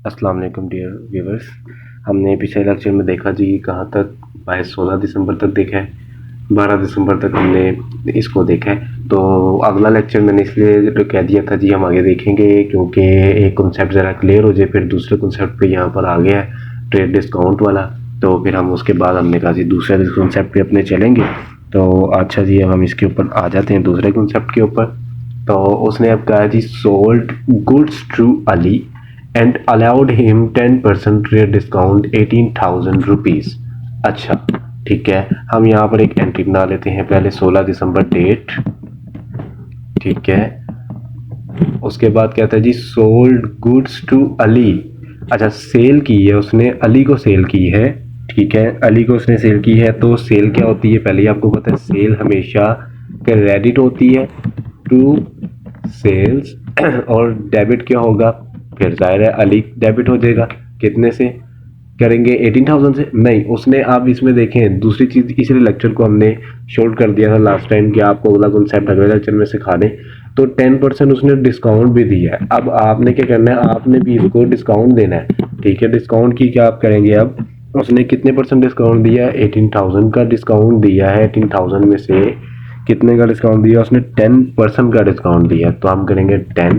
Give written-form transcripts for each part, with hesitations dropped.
अस्सलाम वालेकुम dear viewers. हमने पिछले लेक्चर में देखा जी कहाँ तक 16 दिसंबर तक देखा है, 12 दिसंबर तक हमने इसको देखा है। तो अगला लेक्चर मैंने इसलिए तो कह दिया था जी हम आगे देखेंगे क्योंकि एक कॉन्सेप्ट ज़रा क्लियर हो जाए, फिर दूसरे कॉन्सेप्ट पे यहाँ पर आ गया है ट्रेड डिस्काउंट वाला। तो फिर हम उसके बाद हमने कहा जी दूसरे कॉन्सेप्ट पे अपने चलेंगे। तो अच्छा जी अब हम इसके ऊपर आ जाते हैं दूसरे कॉन्सेप्ट के ऊपर। तो उसने अब कहा जी sold goods to Ali and allowed him 10% trade discount 18,000 rupees. अच्छा ठीक है, हम यहाँ पर एक एंट्री बना लेते हैं। पहले 16 दिसंबर डेट, ठीक है। उसके बाद कहता है जी सोल्ड गुड्स टू अली। अच्छा सेल की है उसने, अली को सेल की है, ठीक है। अली को उसने सेल की है। तो सेल क्या होती है पहले ही आपको पता है, सेल हमेशा क्रेडिट होती है टू सेल्स और डेबिट क्या होगा, फिर जाहिर है अली डेबिट हो जाएगा। कितने से करेंगे, 18,000 से नहीं। उसने आप इसमें देखें दूसरी चीज़, इसलिए लेक्चर को हमने शॉर्ट कर दिया था लास्ट टाइम कि आपको अगला कॉन्सेप्ट अगले लेक्चर में सिखा दें। तो 10% उसने डिस्काउंट भी दिया है। अब आपने क्या करना है, आपने भी इसको डिस्काउंट देना है, ठीक है। डिस्काउंट की क्या आप करेंगे, अब उसने कितने परसेंट डिस्काउंट दिया है, 18,000 का डिस्काउंट दिया है। 18,000 में से कितने का डिस्काउंट दिया उसने, 10% का डिस्काउंट दिया। तो हम करेंगे 10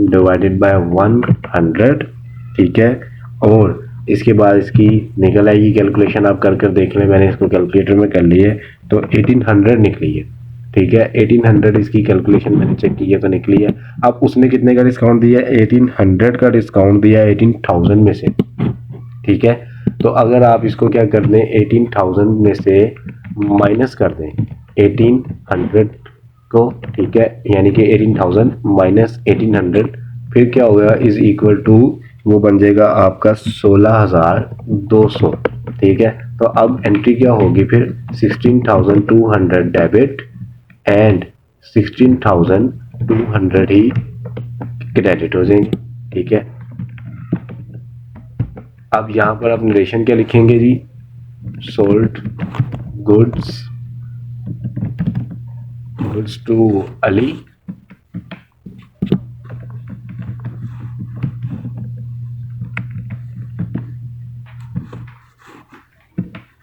डिवाइडेड बाय 100, ठीक है। और इसके बाद इसकी निकल आएगी कैलकुलेशन, आप कर कर देख लें, मैंने इसको कैलकुलेटर में कर ली है। तो 1800 निकली है, ठीक है। 1800 इसकी कैलकुलेशन मैंने चेक की है तो निकली है। अब उसने कितने का डिस्काउंट दिया है, 1800 का डिस्काउंट दिया है 18,000 में से, ठीक है। तो अगर आप इसको क्या कर दें, 18,000 में से माइनस कर दें 1800 को, ठीक है, यानी कि 18,000 माइनस 1800, फिर क्या होगा इज इक्वल टू, वो बन जाएगा आपका 16,200, ठीक है। तो अब एंट्री क्या होगी फिर, 16,200 डेबिट एंड 16,200 ही क्रेडिट हो जाएंगे, ठीक है। अब यहाँ पर आप नरेशन क्या लिखेंगे जी, सोल्ड गुड्स टू अली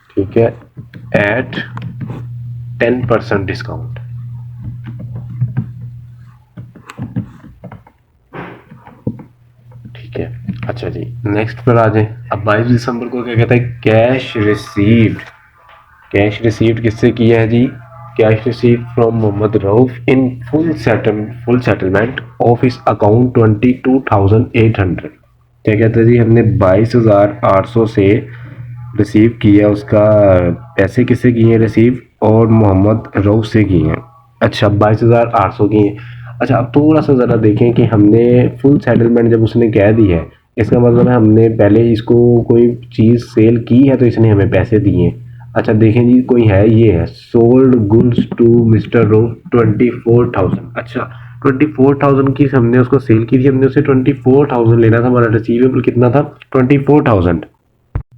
ठीक है एट 10% डिस्काउंट, ठीक है। अच्छा जी नेक्स्ट पर आ जाए। अब 22 दिसंबर को क्या कहता है, कैश रिसीव्ड। कैश रिसीव्ड किससे किया है जी, cash received from Mohammad Rauf in full settlement of his account 22,800। क्या कहता है जी, हमने 22,800 से रिसीव किया उसका, पैसे किससे किए हैं रिसीव, और मोहम्मद रऊफ से किए हैं। अच्छा 22,800 की हैं। अच्छा अब थोड़ा सा ज़रा देखें कि हमने फुल सेटलमेंट जब उसने कह दी है, इसका मतलब है हमने पहले इसको कोई चीज़ सेल की है तो इसने हमें पैसे दिए हैं। अच्छा देखें जी कोई है, ये है sold goods to mister Rauf 24,000। अच्छा 24,000 की हमने उसको सेल की थी, हमने उसे 24,000 लेना था, हमारा रिसीवेबल कितना था, 24,000।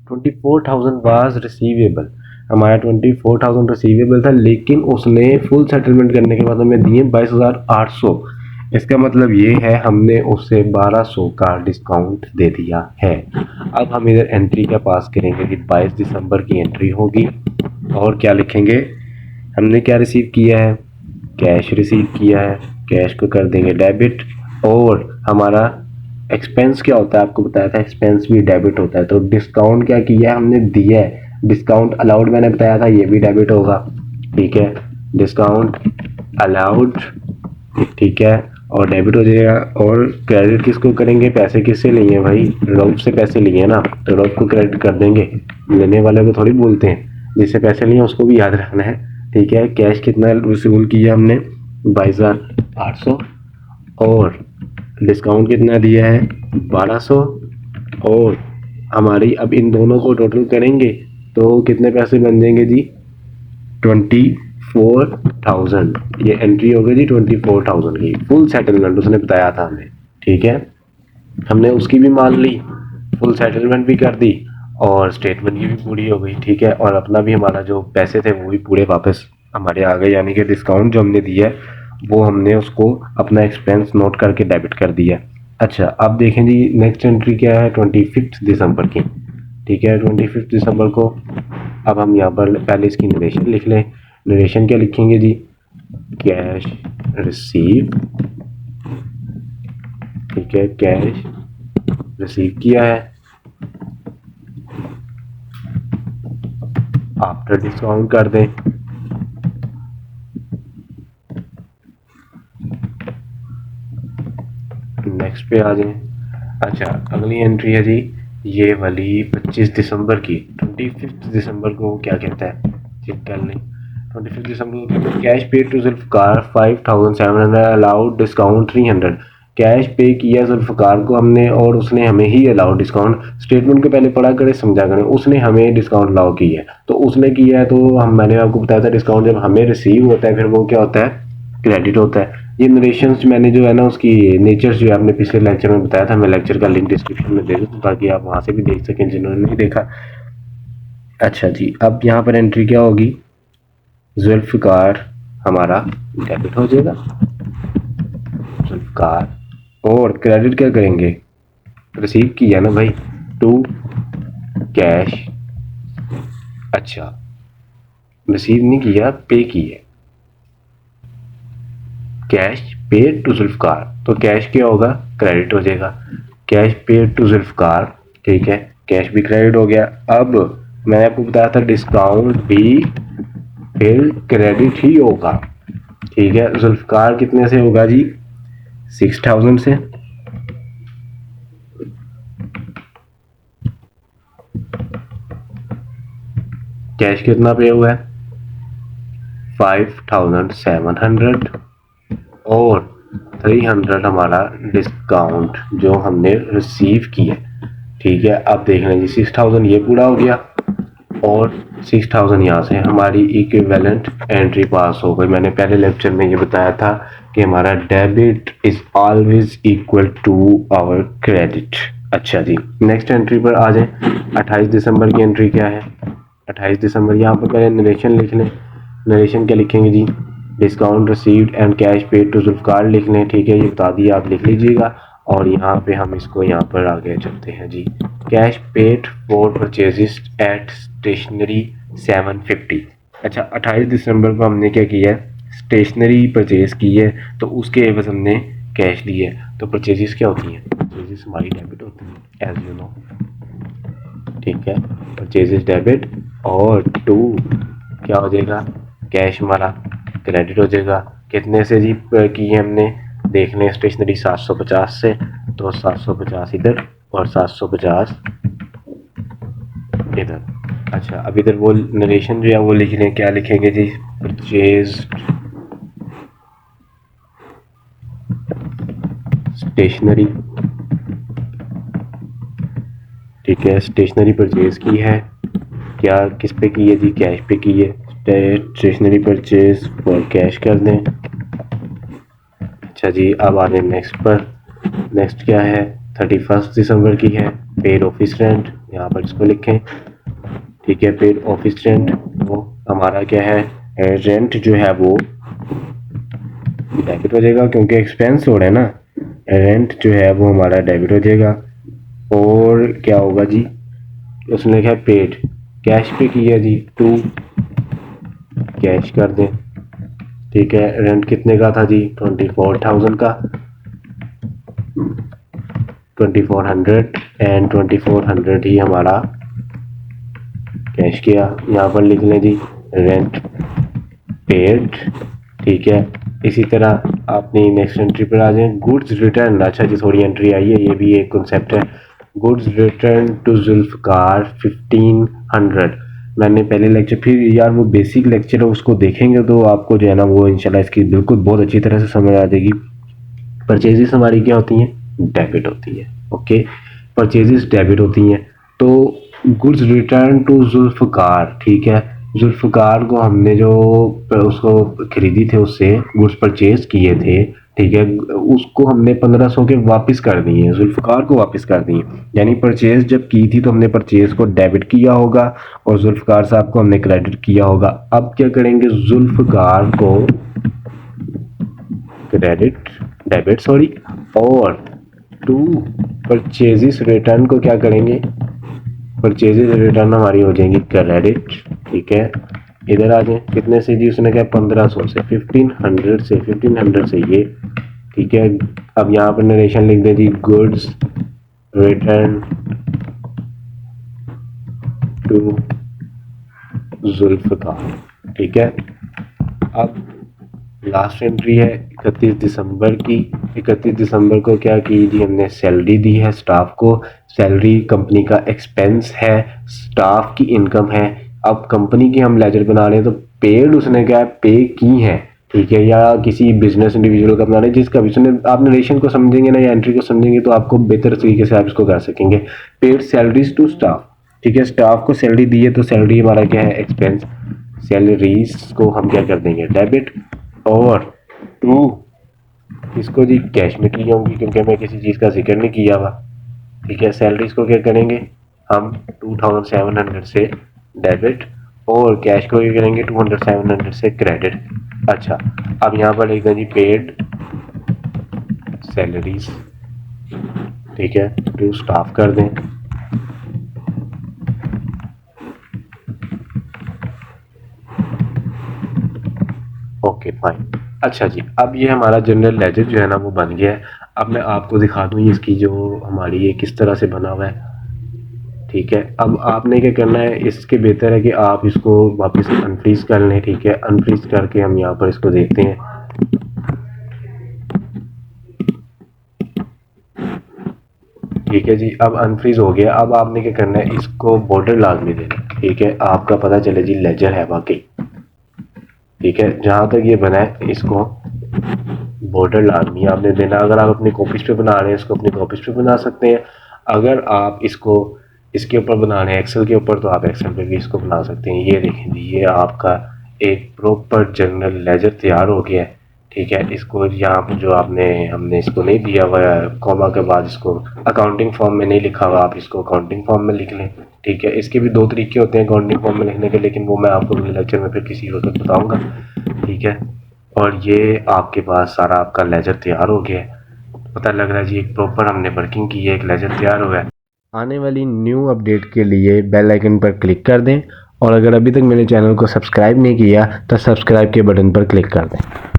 24,000 वाज रिसीवेबल, हमारा 24,000 रिसीवेबल था, लेकिन उसने फुल सेटलमेंट करने के बाद हमें दिए 22,800। इसका मतलब ये है हमने उससे 1200 का डिस्काउंट दे दिया है। अब हम इधर एंट्री का पास करेंगे कि 22 दिसंबर की एंट्री होगी और क्या लिखेंगे, हमने क्या रिसीव किया है, कैश रिसीव किया है, कैश को कर देंगे डेबिट। और हमारा एक्सपेंस क्या होता है, आपको बताया था एक्सपेंस भी डेबिट होता है। तो डिस्काउंट क्या किया है, हमने दिया है, डिस्काउंट अलाउड मैंने बताया था, ये भी डेबिट होगा, ठीक है। डिस्काउंट अलाउड, ठीक है, और डेबिट हो जाएगा। और क्रेडिट किसको करेंगे, पैसे किससे लिए हैं भाई, रऊफ से पैसे लिए हैं ना, तो रऊफ को क्रेडिट कर देंगे, लेने वाले को थोड़ी बोलते हैं, जिससे पैसे लिए उसको भी याद रखना है, ठीक है। कैश कितना रिसीव किया हमने, 22,800, और डिस्काउंट कितना दिया है, 1200। और हमारी अब इन दोनों को टोटल करेंगे तो कितने पैसे बन जाएंगे जी, 24,000। ये एंट्री हो गई जी 24,000 की, फुल सेटलमेंट उसने बताया था हमें, ठीक है। हमने उसकी भी मान ली, फुल सेटलमेंट भी कर दी, और स्टेटमेंट की भी पूरी हो गई, ठीक है। और अपना भी हमारा जो पैसे थे वो भी पूरे वापस हमारे आ गए, यानी कि डिस्काउंट जो हमने दिया है वो हमने उसको अपना एक्सपेंस नोट करके डेबिट कर दिया। अच्छा अब देखें जी, नेक्स्ट एंट्री क्या है 25 दिसंबर की। ठीक है, 25 दिसंबर को अब हम यहाँ पर पहले इसकी नरेशन लिख लें। नरेशन क्या लिखेंगे जी, कैश रिसीव। ठीक है, कैश रिसीव किया है आफ्टर डिस्काउंट कर दें। नेक्स्ट पे आ जाएं। अच्छा अगली एंट्री है जी ये वाली 25 दिसंबर की। 25 दिसंबर को क्या कहता है, चेक कर लें। 25 दिसंबर को cash paid to Zulfiqar 5700 allowed discount 300। Cash पे किया जुल्फकार को हमने और उसने हमें ही अलाउड डिस्काउंट। स्टेटमेंट को पहले पढ़ा करें, समझा करें। उसने हमें डिस्काउंट अलाउ किया है, तो उसने किया है तो हम, मैंने आपको बताया था डिस्काउंट जब हमें रिसीव होता है फिर वो क्या होता है, क्रेडिट होता है। ये नरेशंस मैंने जो है ना उसकी नेचर जो है आपने पिछले लेक्चर में बताया था, मैं लेक्चर का लिंक डिस्क्रिप्शन में दे दूँ ताकि आप वहाँ से भी देख सकें जिन्होंने नहीं देखा। अच्छा जी, अब यहाँ पर एंट्री क्या होगी, जुल्फ़िकार हमारा डेबिट हो जाएगा, जुल्फ़िकार। और क्रेडिट क्या करेंगे, रिसीव किया ना भाई, टू कैश। अच्छा रिसीव नहीं किया, पे किया, कैश पेड टू जुल्फ़कार, तो कैश क्या होगा, क्रेडिट हो जाएगा। कैश पेड टू जुल्फ़कार, ठीक है, कैश भी क्रेडिट हो गया। अब मैंने आपको बताया था डिस्काउंट भी फिर क्रेडिट ही होगा। ठीक है, जुल्फ़कार कितने से होगा जी, 6000 से। कैश कितना पे हुआ है, 5700 और 300 हमारा डिस्काउंट जो हमने रिसीव किया। ठीक है, अब देख लें जी 6000 ये पूरा हो गया और 6000 यहाँ से हमारी इक्विवेलेंट एंट्री पास हो गई। मैंने पहले लेक्चर में ये बताया था कि हमारा debit is always equal to our credit. अच्छा जी, नेक्स्ट एंट्री पर आ जाए। 28 दिसंबर की एंट्री क्या है, 28 दिसंबर यहाँ पर पहले नरेशन लिख लें। नरेशन क्या लिखेंगे जी, discount received and cash paid to Zulfikar लिख लें। ठीक है, ये बता दिया, आप लिख लीजिएगा। और यहाँ पे हम इसको यहाँ पर आगे चलते हैं जी, cash paid for purchases at stationery 750। अच्छा 28 दिसंबर को हमने क्या किया है, स्टेशनरी परचेज की है, तो उसके एवज हमने कैश लिए है। तो परचेजेस क्या होती हैं, परचेजेस हमारी डेबिट होती है एज यू नो। ठीक है, परचेजेस डेबिट और टू क्या हो जाएगा, कैश हमारा क्रेडिट हो जाएगा। कितने से जी की है हमने, देख लें स्टेशनरी 750 से, तो 750 इधर और 750 इधर। अच्छा अब इधर वो नरेशन जो है वो लिख लें, क्या लिखेंगे जी, परचेज स्टेशनरी। ठीक है, स्टेशनरी परचेज की है, क्या किस पे की है जी, कैश पे की है। स्टेशनरी परचेज फॉर कैश कर दें। अच्छा जी, अब आ रहे नेक्स्ट पर। नेक्स्ट क्या है, 31 दिसंबर की है, पेड ऑफिस रेंट, यहाँ पर इसको लिखें। ठीक है, पेड ऑफिस रेंट वो हमारा क्या है, रेंट जो है वो डेबिट हो जाएगा क्योंकि एक्सपेंस हो रहा है ना, रेंट जो है वो हमारा डेबिट हो जाएगा। और क्या होगा जी, उसने लिखा है पेड, कैश पे किया जी, टू कैश कर दें। ठीक है, रेंट कितने का था जी, 24,000 का, 2400 एंड 2400 ही हमारा कैश किया। यहाँ पर लिख लें जी रेंट पेड। ठीक है, इसी तरह अपनी नेक्स्ट एंट्री पर आ जाए, गुड्स रिटर्न। अच्छा जी, थोड़ी एंट्री आई है, ये भी एक कॉन्सेप्ट है। Goods return to Zulfiqar 1500। मैंने पहले लेक्चर, फिर यार वो बेसिक लेक्चर है उसको देखेंगे तो आपको जो है ना वो इंशाल्लाह इसकी बिल्कुल बहुत अच्छी तरह से समझ आ जाएगी। परचेजेस हमारी क्या होती हैं, डेबिट होती है। ओके, परचेजेस डेबिट होती हैं। तो गुड्स रिटर्न टू जुल्फ़कार, ठीक है, जुल्फ़कार को हमने जो उसको खरीदी थे, उससे गुड्स परचेज किए थे, ठीक है, उसको हमने 1500 के वापस कर दिए, जुल्फ़कार को वापस कर दिए। यानी परचेज जब की थी तो हमने परचेज को डेबिट किया होगा और जुल्फ़कार साहब को हमने क्रेडिट किया होगा। अब क्या करेंगे, जुल्फ़कार को क्रेडिट, डेबिट सॉरी, और टू परचेजेस रिटर्न को क्या करेंगे, परचेजेस रिटर्न हमारी हो जाएंगी क्रेडिट। ठीक है, इधर आ जाए, कितने से जी, उसने क्या 1500 से 1500 से ये। ठीक है, अब यहाँ पर नरेशन लिख दें जी, गुड्स रिटर्न टू जुल्फ़िकार। ठीक है, अब लास्ट एंट्री है 31 दिसंबर की। 31 दिसंबर को क्या की जी, हमने सैलरी दी है स्टाफ को। सैलरी कंपनी का एक्सपेंस है, स्टाफ की इनकम है। अब कंपनी की हम लेजर बना रहे हैं तो पेड उसने क्या पे की है। ठीक है, या किसी बिजनेस इंडिविजुअल का बना रहे हैं जिसका भी सुने, आप नरेशन को समझेंगे ना या एंट्री को समझेंगे तो आपको बेहतर तरीके से आप इसको कर सकेंगे। Paid salaries to staff. ठीक है, स्टाफ को सैलरी दी है तो सैलरी हमारा क्या है, एक्सपेंस। सैलरीज को हम क्या कर देंगे, डेबिट। और टू इसको जी कैश में की होंगी क्योंकि हमें किसी चीज़ का जिक्र नहीं किया हुआ। ठीक है, सैलरीज को क्या करेंगे हम 2700 से डेबिट, और कैश को क्या करेंगे 700 से क्रेडिट। अच्छा, अब यहाँ पर लिख दें जी पेड सैलरीज। ठीक है, टू स्टाफ कर दें। Okay fine. अच्छा जी, अब ये हमारा जनरल लेजर जो है ना वो बन गया है। अब मैं आपको दिखा दूँ इसकी जो हमारी ये किस तरह से बना हुआ है। ठीक है, अब आपने क्या करना है, इसके बेहतर है कि आप इसको वापस अनफ्रीज कर लें। ठीक है, अनफ्रीज करके हम यहाँ पर इसको देखते हैं। ठीक है जी, अब अनफ्रीज हो गया। अब आपने क्या करना है, इसको बॉर्डर लाजमी देना। ठीक है, आपका पता चले जी लेजर है वाकई। ठीक है, जहाँ तक ये बना है इसको बॉर्डर लाजमी आपने देना। अगर आप अपनी कॉपीज पे बना रहे हैं इसको अपनी कॉपीज पे बना सकते हैं। अगर आप इसको इसके ऊपर बना रहे हैं एक्सेल के ऊपर तो आप एक्सेल पे भी इसको बना सकते हैं। ये देखें जी, ये आपका एक प्रॉपर जनरल लेजर तैयार हो गया है। ठीक है, इसको यहाँ पर जो हमने इसको नहीं दिया हुआ है कॉमा के बाद, इसको अकाउंटिंग फॉर्म में नहीं लिखा हुआ, आप इसको अकाउंटिंग फॉर्म में लिख लें। ठीक है, इसके भी दो तरीके होते हैं अकाउंटिंग फॉर्म में लिखने के, लेकिन वो मैं आपको अगले लेक्चर में फिर किसी वक्त बताऊंगा। ठीक है, और ये आपके पास सारा आपका लेजर तैयार हो गया है। पता लग रहा है जी एक प्रॉपर हमने वर्किंग की है, एक लेजर तैयार हो गया है। आने वाली न्यू अपडेट के लिए बेल आइकन पर क्लिक कर दें, और अगर अभी तक मेरे चैनल को सब्सक्राइब नहीं किया तो सब्सक्राइब के बटन पर क्लिक कर दें।